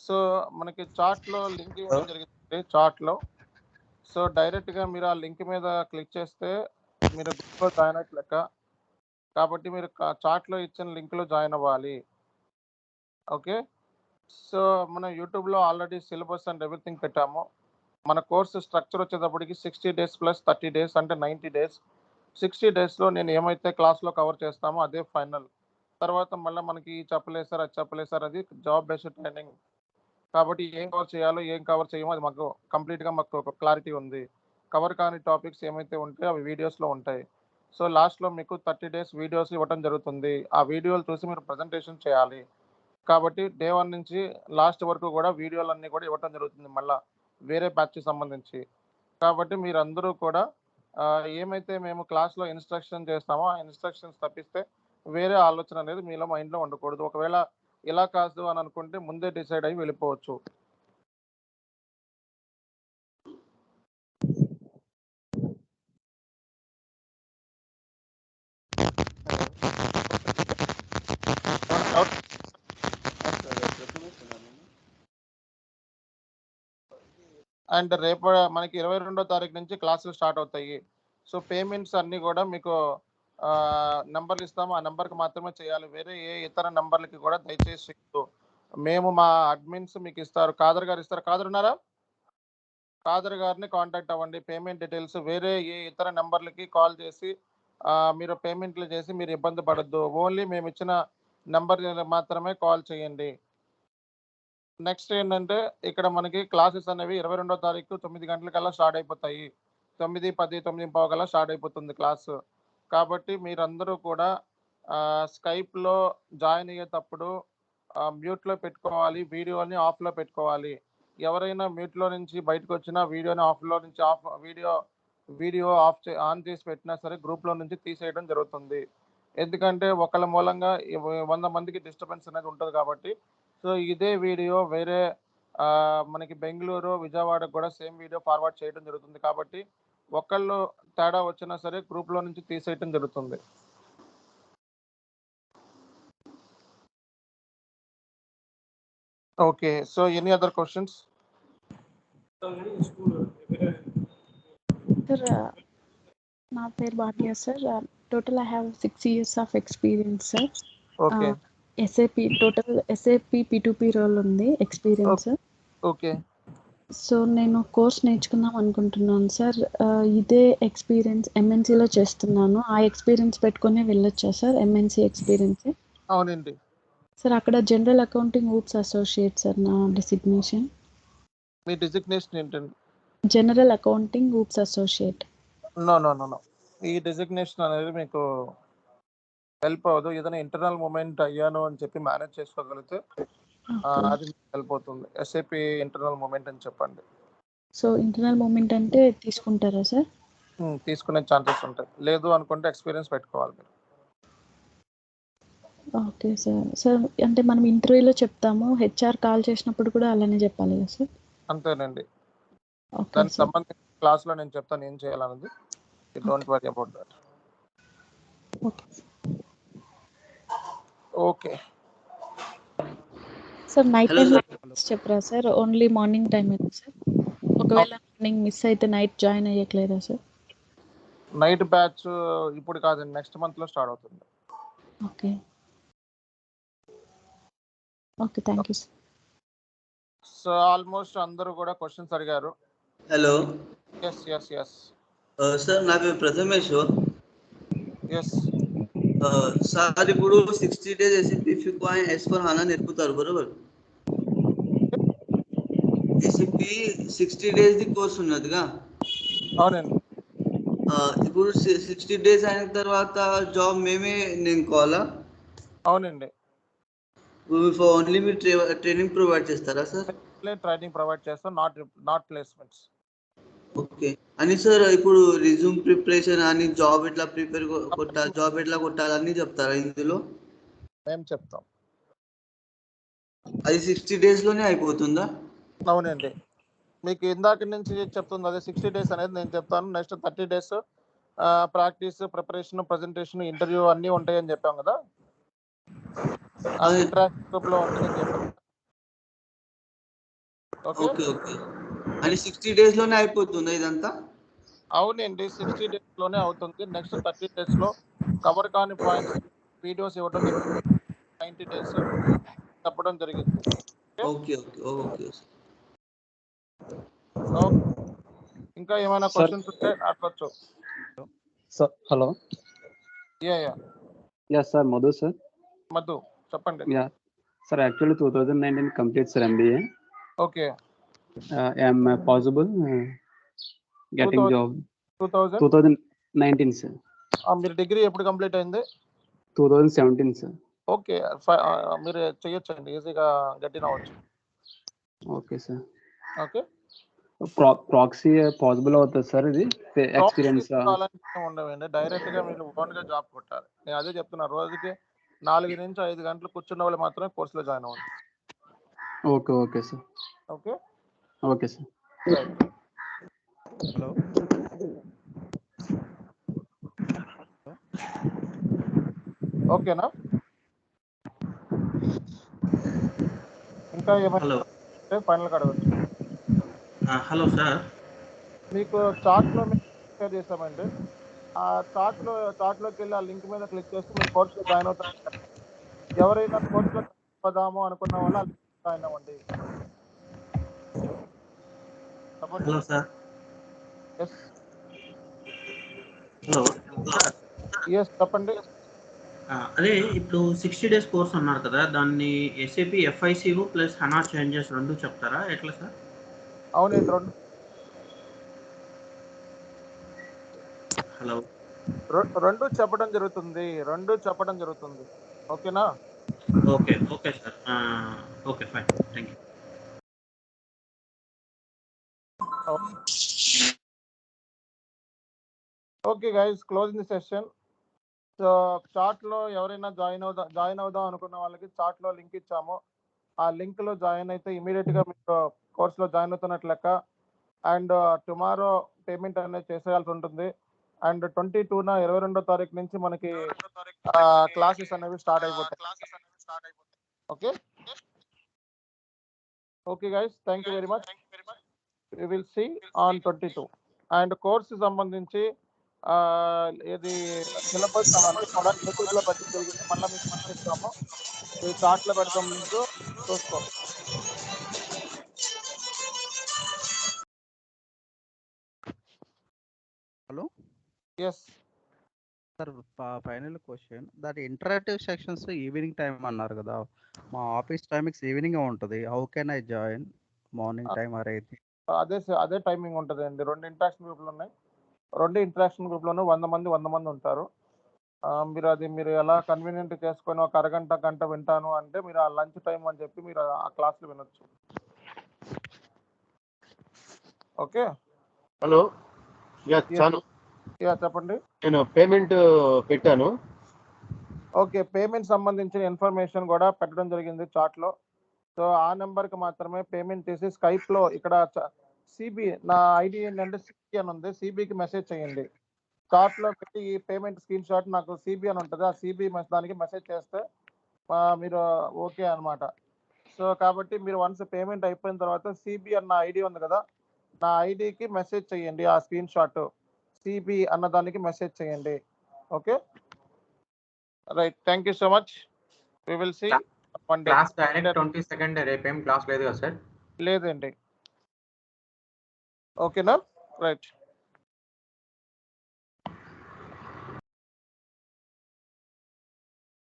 So మనకి చార్ట్‌లో link ఇవ్వడం జరిగింది చార్ట్‌లో. సో డైరెక్ట్‌గా మీరు ఆ లింక్ మీద క్లిక్ చేస్తే మీరు గ్రూప్‌లో జాయిన్ అయినట్టు లెక్క. కాబట్టి మీరు చార్ట్‌లో ఇచ్చిన లింక్‌లో జాయిన్ అవ్వాలి. ఓకే. సో మనం యూట్యూబ్‌లో ఆల్రెడీ సిలబస్ అండ్ ఎవ్రీథింగ్ పెట్టాము. మన కోర్సు స్ట్రక్చర్ వచ్చేటప్పటికి 60 డేస్ ప్లస్ 30 డేస్ అంటే 90 డేస్. 60 డేస్‌లో నేను ఏమైతే క్లాస్‌లో కవర్ చేస్తామో అదే ఫైనల్. తర్వాత మళ్ళా మనకి చెప్పలేదు సార్, అది చెప్పలేదు సార్ అది జాబ్ బేస్డ్ ట్రైనింగ్. కాబట్టి ఏం కవర్ చేయాలో, ఏం కవర్ చేయమో అది మాకు కంప్లీట్‌గా మాకు ఒక క్లారిటీ ఉంది. కవర్ కాని టాపిక్స్ ఏమైతే ఉంటాయో అవి వీడియోస్‌లో ఉంటాయి. సో లాస్ట్‌లో మీకు 30 డేస్ వీడియోస్ ఇవ్వటం జరుగుతుంది. ఆ వీడియోలు చూసి మీరు ప్రెజెంటేషన్ చేయాలి. కాబట్టి డే 1 నుంచి లాస్ట్ వరకు కూడా వీడియోలన్నీ కూడా ఇవ్వటం జరుగుతుంది మళ్ళా. వేరే బ్యాచ్‌కి సంబంధించి. కాబట్టి మీరందరూ కూడా ఏమైతే మేము క్లాస్‌లో ఇన్‌స్ట్రక్షన్ చేస్తామో, ఆ ఇన్‌స్ట్రక్షన్స్ తప్పిస్తే వేరే ఆలోచన అనేది మీలో మైండ్‌లో ఉండకూడదు. ఒకవేళ ఇలా కాదు అని అనుకుంటే ముందే డిసైడ్ అయ్యి వెళ్ళిపోవచ్చు. అండ్ రేపు మనకి 22వ తారీఖు నుంచి క్లాసులు స్టార్ట్ అవుతాయి. సో పేమెంట్స్ అన్నీ కూడా మీకు నంబర్లు ఇస్తాము. ఆ నంబర్‌కి మాత్రమే చేయాలి. వేరే ఏ ఇతర నంబర్‌లకి కూడా దయచేసి చేయొద్దు. మేము మా అడ్మిన్స్ మీకు ఇస్తారు. ఖాదర్ గారు ఇస్తారు. ఖాదర్ ఉన్నారా? ఖాదర్ గారిని కాంటాక్ట్ అవ్వండి. పేమెంట్ డీటెయిల్స్ వేరే ఏ ఇతర నంబర్‌లకి కాల్ చేసి మీరు పేమెంట్లు చేసి మీరు ఇబ్బంది పడొద్దు. ఓన్లీ మేమిచ్చిన నంబర్ మాత్రమే కాల్ చేయండి. నెక్స్ట్ ఏంటంటే ఇక్కడ మనకి క్లాసెస్ అనేవి 22వ తారీఖు 9 గంటలకల్లా స్టార్ట్ అయిపోతాయి. 9, 10, 9:15 కల్లా స్టార్ట్ అయిపోతుంది క్లాసు. కాబట్టి మీరందరూ కూడా స్కైప్‌లో జాయిన్ అయ్యేటప్పుడు మ్యూట్‌లో పెట్టుకోవాలి. వీడియోని ఆఫ్‌లో పెట్టుకోవాలి. ఎవరైనా మ్యూట్‌లో నుంచి బయటకొచ్చినా వీడియోని ఆఫ్‌లో నుంచి వీడియో ఆన్ చేసి పెట్టినా సరే గ్రూప్‌లో నుంచి తీసేయడం జరుగుతుంది. ఎందుకంటే ఒకళ్ళ మూలంగా 100 మందికి డిస్టర్బెన్స్ అనేది ఉంటది కాబట్టి. సో ఇదే వీడియో వేరే మనకి బెంగుళూరు, విజయవాడకు కూడా సేమ్ వీడియో ఫార్వర్డ్ చేయడం జరుగుతుంది. కాబట్టి ఒకళ్ళు తేడా వచ్చినా సరే గ్రూప్‌లో నుంచి తీసేయటం జరుగుతుంది. Okay. So any other questions? Sir నా పేరు Bhagya sir. Total I have 6 years of experience sir. Okay. SAP P2P role ఉంది ఎక్స్పీరియన్స్. ఓకే. సో నేను కోర్స్ నేర్చుకుందాం అనుకుంటున్నాను సార్. ఇదే ఎక్స్పీరియన్స్ ఎంఎన్సీలో చేస్తున్నాను. ఆ ఎక్స్పీరియన్స్ పెట్టుకునే వెళ్ళొచ్చా సార్ ఎంఎన్సీ ఎక్స్పీరియన్స్? అవునండి. సార్ అక్కడ general accounting ops associate sir నా డిసిగ్నేషన్. మీ డిజిగ్నేషన్ ఏంటండి? General accounting ops associate. No. ఈ డిజిగ్నేషన్ అనేది మీకు హెల్ప్ అవ్వదు. ఏదైనా ఇంటర్నల్ మూవ్‌మెంట్ అయ్యాను అని చెప్పి మేనేజ్ చేసుకోగలిగితే అది హెల్ప్ అవుతుంది. SAP ఇంటర్నల్ మూవ్‌మెంట్ అని చెప్పండి. సో ఇంటర్నల్ మూవ్‌మెంట్ అంటే తీసుకుంటారా సార్? తీసుకునే ఛాన్సెస్ ఉంటాయి. లేదు అనుకుంటే ఎక్స్‌పీరియన్స్ పెట్టుకోవాలి మీరు. Okay sir. సార్ అంటే మనం ఇంటర్వ్యూలో చెప్తాము. హెచ్ఆర్ కాల్ చేసినప్పుడు కూడా అలానే చెప్పాలి కదా సార్? అంతేనండి. ఓకే దానికి సార్. సంబంధించి క్లాస్‌లో నేను చెప్తాను ఏం చేయాలనేది. You don't worry about that. Okay. Okay. Sir night time చెప్పరా సార్? ఓన్లీ మార్నింగ్ టైమేనా సార్? ఒకవేళ మార్నింగ్ మిస్ అయితే నైట్ జాయిన్ అయ్యట్లేదా సార్? నైట్ బ్యాచ్ ఇప్పుడు కాదండి, నెక్స్ట్ మంత్‌లో స్టార్ట్ అవుతుంది. Okay. Okay. Thank you sir. So almost అందరూ కూడా క్వశ్చన్స్ అడిగారు. హలో. యెస్. సార్ నా పేరు ప్రథమేష్. యెస్. సార్ ఇప్పుడు 60 days SAP FICO S4 HANA నేర్పుతారు బరోబర్? SAP 60 days ది కోర్స్ ఉన్నదిగా? అవునండి. ఇప్పుడు 60 days అయిన తర్వాత జాబ్ మేమే నేనుకోవాలా? అవునండి. ఓన్లీ మీరు ట్రైనింగ్ ప్రొవైడ్ చేస్తారా సార్? ట్రైనింగ్ ప్రొవైడ్ చేస్తాం, నాట్ ప్లేస్మెంట్స్. ఓకే. అని సార్ ఇప్పుడు రిజ్యూమ్ ప్రిపరేషన్ అని జాబ్ ఎట్లా జాబ్ ఎట్లా కొట్టాలి అన్నీ చెప్తారా ఇందులో? మేము చెప్తాం. అది 60 days లోనే అయిపోతుందా? అవునండి. మీకు ఇందాక నుంచి చెప్తుంది అదే 60 days అనేది నేను చెప్తాను. Next 30 days practice, preparation, presentation, interview అన్నీ ఉంటాయని చెప్పాం కదా. ఇంటరాక్టివ్ గ్రూప్‌లో ఉంటుందని చెప్పాం. ఓకే ఓకే ఓకే అని 60 days లోనే అయిపోతుందా ఇదంతా? అవునండి, 60 days లోనే అవుతుంది. నెక్స్ట్ 30 days లో కవర్ కాని పాయింట్స్ వీడియోస్ ఇవ్వడం జరుగుతుంది. 90 days చెప్పడం జరిగింది. ఓకే ఓకే ఓకే సో ఇంకా ఏమైనా క్వశ్చన్స్ ఉంటే అడగొచ్చు. Sir hello. Yeah sir Madhu sir. Madhu చెప్పండి. Sir actually 2019 complete sir MBA. Okay. am possible getting job 2019 sir. మీరు డిగ్రీ ఎప్పుడు కంప్లీట్ అయింది? 2017 సార్. ఓకే, మీరు చేయొచ్చండి, ఈజీగా గెట్ అవ్వచ్చు. Okay sir. Okay, proxy possible అవుతుంది సార్? ఇది ఎక్స్పీరియన్స్ ఉండవండి, డైరెక్ట్ గా మీరు ఓన్ గా జాబ్ కొట్టాలి. నేను అదే చెప్తున్నా, రోజుకి 4 నుంచి 5 గంటలు కూర్చున్న వాళ్ళు మాత్రమే కోర్సులో జాయిన్ అవ్వండి. Okay okay sir. Okay okay sir. Hello. ఓకేనా? ఇంకా ఏమైనా ఫైనల్ అడగచ్చు. హలో సార్, మీకు చార్ట్ లో షేర్ చేస్తామండి. ఆ చార్ట్ లోకి వెళ్ళి ఆ లింక్ మీద క్లిక్ చేస్తే మీరు కోర్సులో జాయిన్ అవుతారు. ఎవరైనా కోర్సులో పదాము అనుకున్న వాళ్ళు ఆ లింక్ జాయిన్ అవ్వండి. Hello sir. Yes hello. Yes చెప్పండి. అదే ఇప్పుడు 60 days కోర్స్ అన్నారు కదా, దాన్ని SAP FICO plus HANA changes రెండు చెప్తారా ఎట్లా సార్? అవునండి, హలో. రెండు చెప్పడం జరుగుతుంది. ఓకేనా? Okay okay sir. Okay fine, thank you. Okay guys, closing the session. So chart లో ఎవరైనా జాయిన్ అవుదాం అనుకున్న వాళ్ళకి చార్ట్ లో లింక్ ఇచ్చాము. ఆ లింక్ లో జాయిన్ అయితే ఇమీడియట్ గా మీకు కోర్స్ లో జాయిన్ అవుతున్నట్లు లెక్క. అండ్ టుమారో పేమెంట్ అనేది చేసేయాల్సి ఉంటుంది. అండ్ 22న 22వ తారీఖు నుంచి మనకి క్లాసెస్ అనేవి స్టార్ట్ అయిపోతాయి. Okay okay guys, thank you very much. We will see on 22. And course సంబంధించి ఇది సిలబస్ అవన్నీ కూడా యూట్యూబ్ లో పెట్టడం జరిగింది. మళ్ళీ మీకు పంపిస్తాము. ఈ చార్ట్ లో పెడతాం, లింక్ చూసుకోండి. Hello. Yes sir, final question. దాని ఇంటరాక్టివ్ సెక్షన్స్ ఈవినింగ్ టైం అన్నారు కదా, మా ఆఫీస్ టైమింగ్స్ ఈవినింగ్ ఉంటుంది. How can I join? Morning time or అయితే? అదే టైమింగ్ ఉంటుంది అండి. 2 ఇంటరాక్షన్ గ్రూప్లు ఉన్నాయి. 2 ఇంటరాక్షన్ గ్రూప్లోనూ 100 మంది ఉంటారు. మీరు ఎలా కన్వీనియంట్ చేసుకొని ఒక గంట వింటాను అంటే మీరు ఆ లంచ్ టైం అని చెప్పి మీరు ఆ క్లాస్లో వినొచ్చు. ఓకే. హలో. చాను. చెప్పండి. నేను పేమెంట్ పెట్టాను. ఓకే, పేమెంట్ సంబంధించిన ఇన్ఫర్మేషన్ కూడా పెట్టడం జరిగింది చార్ట్ లో. సో ఆ నెంబర్ కి మాత్రమే పేమెంట్ చేసి స్కైప్ లో ఇక్కడ సిబి నా ఐడి ఏంటంటే సిబి అని ఉంది, సిబికి మెసేజ్ చేయండి. చార్ట్ లో పెట్టి ఈ పేమెంట్ స్క్రీన్ షాట్ నాకు సిబి అని ఉంటుంది, ఆ సిబి దానికి మెసేజ్ చేస్తే మీరు ఓకే అనమాట. సో కాబట్టి మీరు వన్స్ పేమెంట్ అయిపోయిన తర్వాత సిబి అన్న ఐడి ఉంది కదా, నా ఐడికి మెసేజ్ చేయండి. ఆ స్క్రీన్ షాట్ సిబి అన్న దానికి మెసేజ్ చేయండి. Okay right, thank you so much. We will see one day. Class direct 22nd రేపేం క్లాస్ లేదు కదా సార్? లేదండి. ఓకేనా? రైట్.